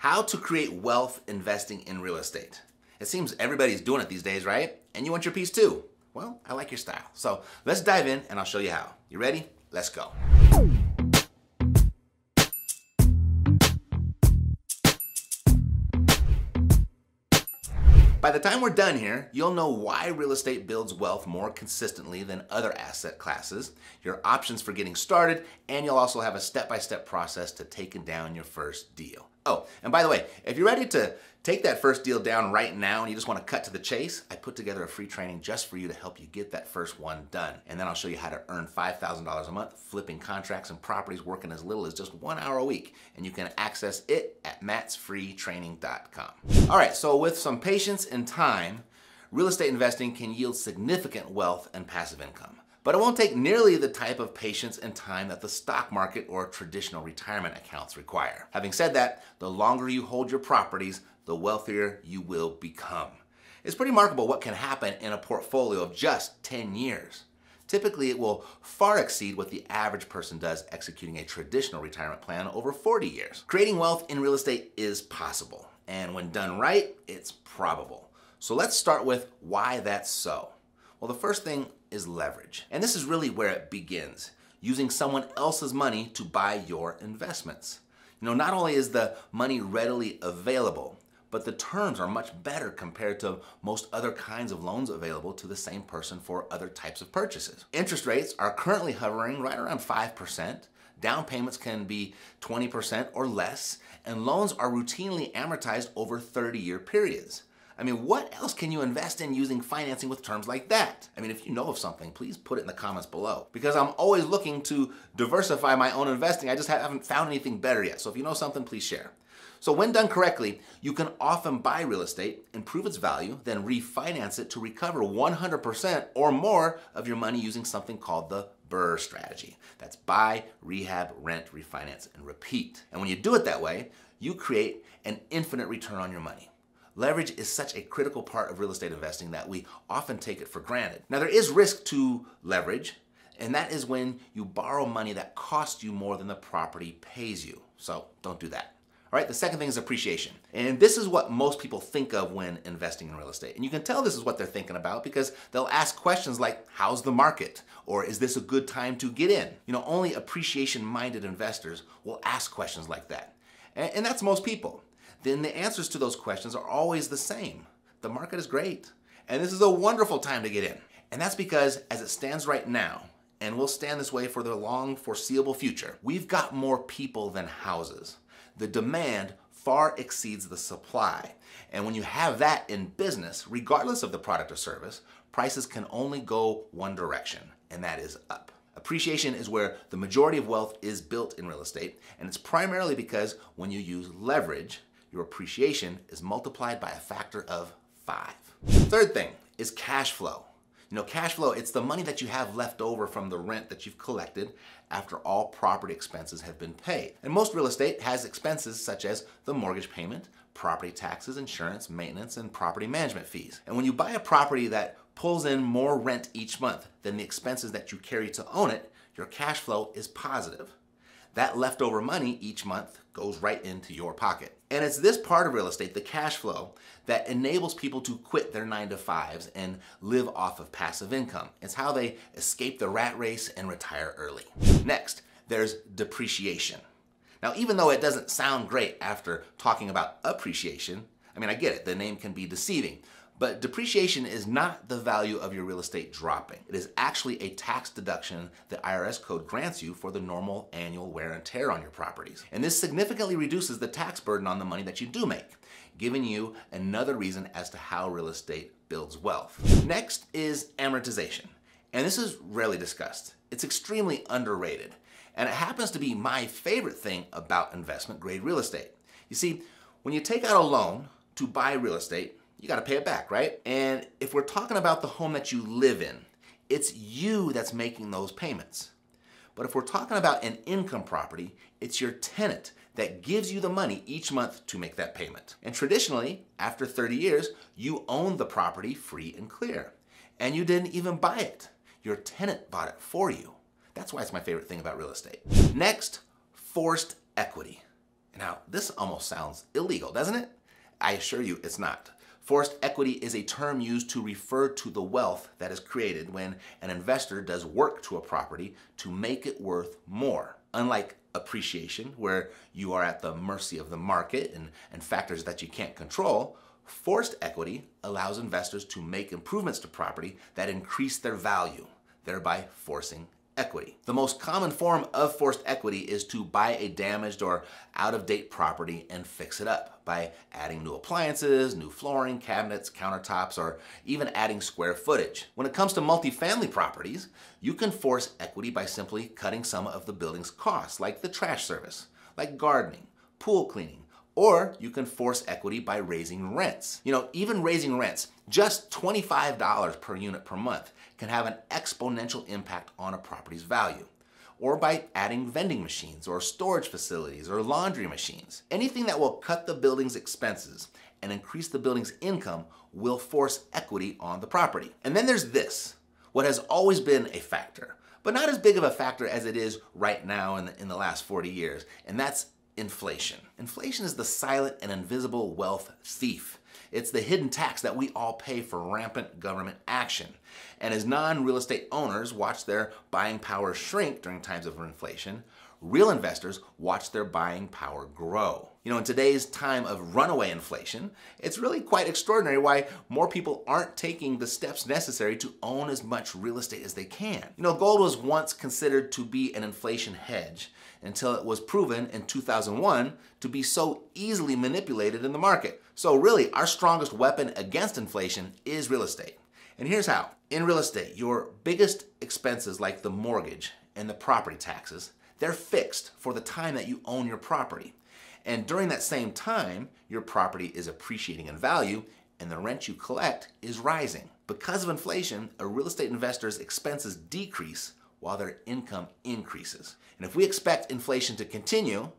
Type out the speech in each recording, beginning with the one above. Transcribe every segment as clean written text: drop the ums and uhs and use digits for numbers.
How to create wealth investing in real estate. It seems everybody's doing it these days, right? And you want your piece too. Well, I like your style. So let's dive in and I'll show you how. You ready? Let's go. By the time we're done here, you'll know why real estate builds wealth more consistently than other asset classes, your options for getting started, and you'll also have a step-by-step process to taking down your first deal. Oh, and by the way, if you're ready to take that first deal down right now and you just want to cut to the chase, I put together a free training just for you to help you get that first one done. And then I'll show you how to earn $5,000 a month flipping contracts and properties working as little as just 1 hour a week. And you can access it at mattsfreetraining.com. All right, so with some patience and time, real estate investing can yield significant wealth and passive income. But it won't take nearly the type of patience and time that the stock market or traditional retirement accounts require. Having said that, the longer you hold your properties, the wealthier you will become. It's pretty remarkable what can happen in a portfolio of just 10 years. Typically, it will far exceed what the average person does executing a traditional retirement plan over 40 years. Creating wealth in real estate is possible, and when done right, it's probable. So let's start with why that's so. Well, the first thing is leverage. And this is really where it begins, using someone else's money to buy your investments. Not only is the money readily available, but the terms are much better compared to most other kinds of loans available to the same person for other types of purchases. Interest rates are currently hovering right around 5%. Down payments can be 20% or less, and loans are routinely amortized over 30-year periods. What else can you invest in using financing with terms like that? If you know of something, please put it in the comments below, because I'm always looking to diversify my own investing. I just haven't found anything better yet. So if you know something, please share. So when done correctly, you can often buy real estate, improve its value, then refinance it to recover 100% or more of your money using something called the BRRRR strategy. That's buy, rehab, rent, refinance, and repeat. And when you do it that way, you create an infinite return on your money. Leverage is such a critical part of real estate investing that we often take it for granted. Now, there is risk to leverage, and that is when you borrow money that costs you more than the property pays you. So don't do that. All right, the second thing is appreciation. And this is what most people think of when investing in real estate. And you can tell this is what they're thinking about because they'll ask questions like, how's the market? Or is this a good time to get in? Only appreciation-minded investors will ask questions like that. And that's most people. Then the answers to those questions are always the same. The market is great, and this is a wonderful time to get in. And that's because as it stands right now, and will stand this way for the long foreseeable future, we've got more people than houses. The demand far exceeds the supply. And when you have that in business, regardless of the product or service, prices can only go one direction, and that is up. Appreciation is where the majority of wealth is built in real estate, and it's primarily because when you use leverage, your appreciation is multiplied by a factor of 5. Third thing is cash flow. Cash flow, it's the money that you have left over from the rent that you've collected after all property expenses have been paid. And most real estate has expenses such as the mortgage payment, property taxes, insurance, maintenance, and property management fees. And when you buy a property that pulls in more rent each month than the expenses that you carry to own it, your cash flow is positive. That leftover money each month goes right into your pocket. And it's this part of real estate, the cash flow, that enables people to quit their 9-to-5s and live off of passive income. It's how they escape the rat race and retire early. Next, there's depreciation. Now, even though it doesn't sound great after talking about appreciation, I get it, the name can be deceiving. But depreciation is not the value of your real estate dropping. It is actually a tax deduction the IRS code grants you for the normal annual wear and tear on your properties. And this significantly reduces the tax burden on the money that you do make, giving you another reason as to how real estate builds wealth. Next is amortization. And this is rarely discussed. It's extremely underrated. And it happens to be my favorite thing about investment grade real estate. You see, when you take out a loan to buy real estate, you got to pay it back, right? And if we're talking about the home that you live in, it's you that's making those payments. But if we're talking about an income property, it's your tenant that gives you the money each month to make that payment. And traditionally, after 30 years, you own the property free and clear. And you didn't even buy it. Your tenant bought it for you. That's why it's my favorite thing about real estate. Next, forced equity. Now, this almost sounds illegal, doesn't it? I assure you it's not. Forced equity is a term used to refer to the wealth that is created when an investor does work to a property to make it worth more. Unlike appreciation, where you are at the mercy of the market and factors that you can't control, forced equity allows investors to make improvements to property that increase their value, thereby forcing equity. The most common form of forced equity is to buy a damaged or out-of-date property and fix it up by adding new appliances, new flooring, cabinets, countertops, or even adding square footage. When it comes to multifamily properties, you can force equity by simply cutting some of the building's costs, like the trash service, like gardening, pool cleaning, or you can force equity by raising rents. Even raising rents, just $25 per unit per month, can have an exponential impact on a property's value. Or by adding vending machines or storage facilities or laundry machines. Anything that will cut the building's expenses and increase the building's income will force equity on the property. And then there's this, what has always been a factor, but not as big of a factor as it is right now in the last 40 years, and that's inflation. Inflation is the silent and invisible wealth thief. It's the hidden tax that we all pay for rampant government action. And as non-real estate owners watch their buying power shrink during times of inflation, real investors watch their buying power grow. In today's time of runaway inflation, it's really quite extraordinary why more people aren't taking the steps necessary to own as much real estate as they can. Gold was once considered to be an inflation hedge until it was proven in 2001 to be so easily manipulated in the market. So really, our strongest weapon against inflation is real estate. And here's how. In real estate, your biggest expenses like the mortgage and the property taxes, they're fixed for the time that you own your property. And during that same time, your property is appreciating in value and the rent you collect is rising. Because of inflation, a real estate investor's expenses decrease while their income increases. And if we expect inflation to continue,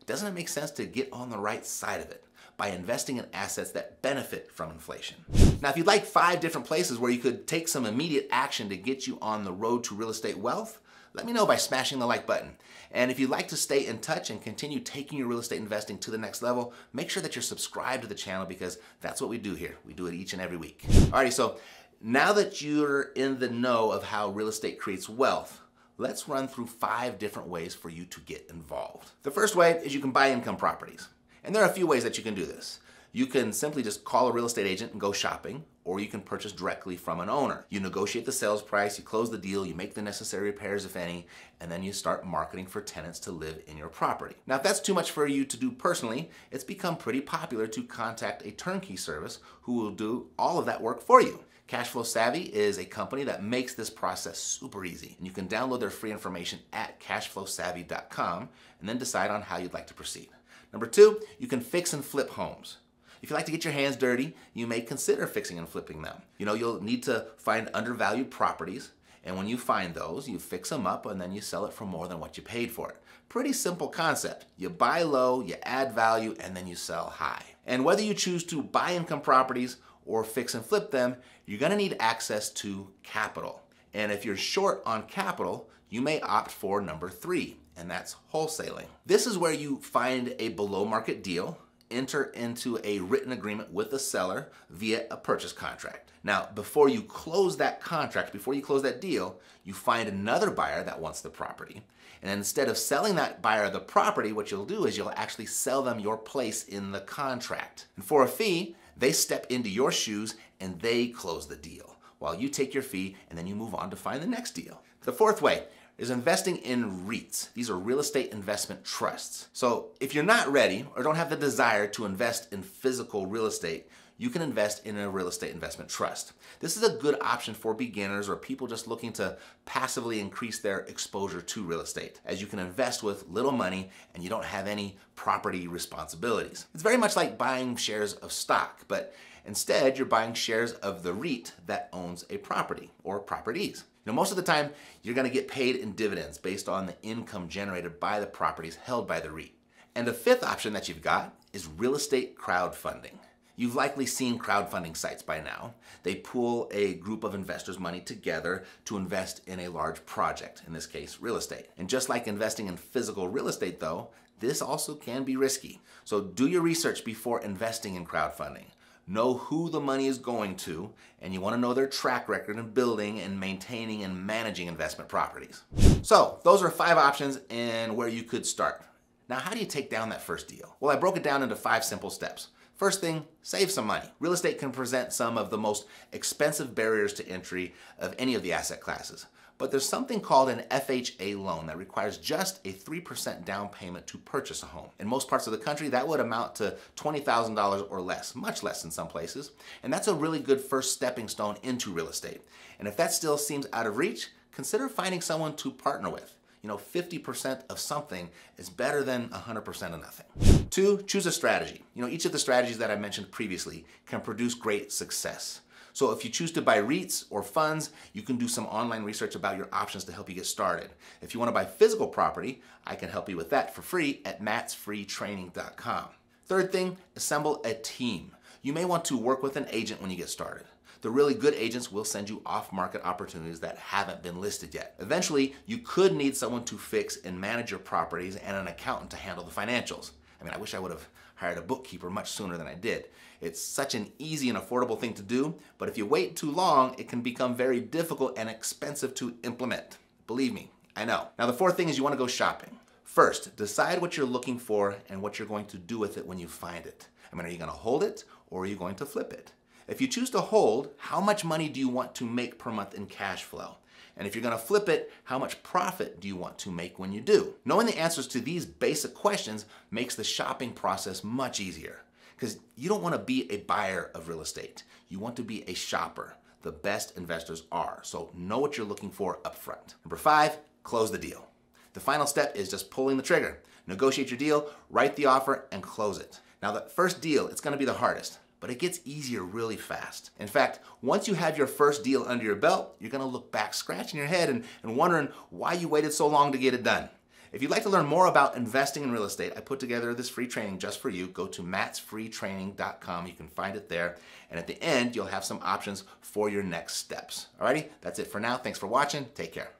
doesn't it make sense to get on the right side of it by investing in assets that benefit from inflation? Now, if you'd like 5 different places where you could take some immediate action to get you on the road to real estate wealth, let me know by smashing the like button. And if you'd like to stay in touch and continue taking your real estate investing to the next level, make sure that you're subscribed to the channel because that's what we do here. We do it each and every week. Alrighty, so now that you're in the know of how real estate creates wealth, let's run through 5 different ways for you to get involved. The first way is you can buy income properties. And there are a few ways that you can do this. You can simply just call a real estate agent and go shopping, or you can purchase directly from an owner. You negotiate the sales price, you close the deal, you make the necessary repairs if any, and then you start marketing for tenants to live in your property. Now, if that's too much for you to do personally, it's become pretty popular to contact a turnkey service who will do all of that work for you. Cashflow Savvy is a company that makes this process super easy, and you can download their free information at cashflowsavvy.com and then decide on how you'd like to proceed. Number 2, you can fix and flip homes. If you like to get your hands dirty, you may consider fixing and flipping them. You'll need to find undervalued properties, and when you find those, you fix them up and then you sell it for more than what you paid for it. Pretty simple concept. You buy low, you add value, and then you sell high. And whether you choose to buy income properties or fix and flip them, you're gonna need access to capital. And if you're short on capital, you may opt for number 3, and that's wholesaling. This is where you find a below market deal, enter into a written agreement with the seller via a purchase contract. Now, before you close that contract, before you close that deal, you find another buyer that wants the property. And instead of selling that buyer the property, what you'll do is you'll actually sell them your place in the contract. And for a fee, they step into your shoes and they close the deal while you take your fee and then you move on to find the next deal. The 4th way is investing in REITs. These are real estate investment trusts. So if you're not ready or don't have the desire to invest in physical real estate, you can invest in a real estate investment trust. This is a good option for beginners or people just looking to passively increase their exposure to real estate, as you can invest with little money and you don't have any property responsibilities. It's very much like buying shares of stock, but instead you're buying shares of the REIT that owns a property or properties. Most of the time, you're going to get paid in dividends based on the income generated by the properties held by the REIT. And the 5th option that you've got is real estate crowdfunding. You've likely seen crowdfunding sites by now. They pool a group of investors' money together to invest in a large project, in this case, real estate. And just like investing in physical real estate though, this also can be risky. So do your research before investing in crowdfunding. Know who the money is going to, and you want to know their track record in building and maintaining and managing investment properties. So those are 5 options and where you could start. Now, how do you take down that first deal? Well, I broke it down into 5 simple steps. First thing, save some money. Real estate can present some of the most expensive barriers to entry of any of the asset classes. But there's something called an FHA loan that requires just a 3% down payment to purchase a home. In most parts of the country, that would amount to $20,000 or less, much less in some places. And that's a really good first stepping stone into real estate. And if that still seems out of reach, consider finding someone to partner with. 50% of something is better than 100% of nothing. 2, choose a strategy. Each of the strategies that I mentioned previously can produce great success. So if you choose to buy REITs or funds, you can do some online research about your options to help you get started. If you want to buy physical property, I can help you with that for free at mattsfreetraining.com. Third thing, assemble a team. You may want to work with an agent when you get started. The really good agents will send you off-market opportunities that haven't been listed yet. Eventually, you could need someone to fix and manage your properties and an accountant to handle the financials. I wish I would have hired a bookkeeper much sooner than I did. It's such an easy and affordable thing to do, but if you wait too long, it can become very difficult and expensive to implement. Believe me, I know. Now, the 4th thing is you want to go shopping. First, decide what you're looking for and what you're going to do with it when you find it. Are you going to hold it or are you going to flip it? If you choose to hold, how much money do you want to make per month in cash flow? And if you're going to flip it, how much profit do you want to make when you do? Knowing the answers to these basic questions makes the shopping process much easier. Because you don't want to be a buyer of real estate. You want to be a shopper. The best investors are. So know what you're looking for up front. Number 5, close the deal. The final step is just pulling the trigger. Negotiate your deal, write the offer, and close it. Now, the first deal, it's going to be the hardest, but it gets easier really fast. In fact, once you have your first deal under your belt, you're going to look back scratching your head and wondering why you waited so long to get it done. If you'd like to learn more about investing in real estate, I put together this free training just for you. Go to mattsfreetraining.com. You can find it there. And at the end, you'll have some options for your next steps. Alrighty, that's it for now. Thanks for watching. Take care.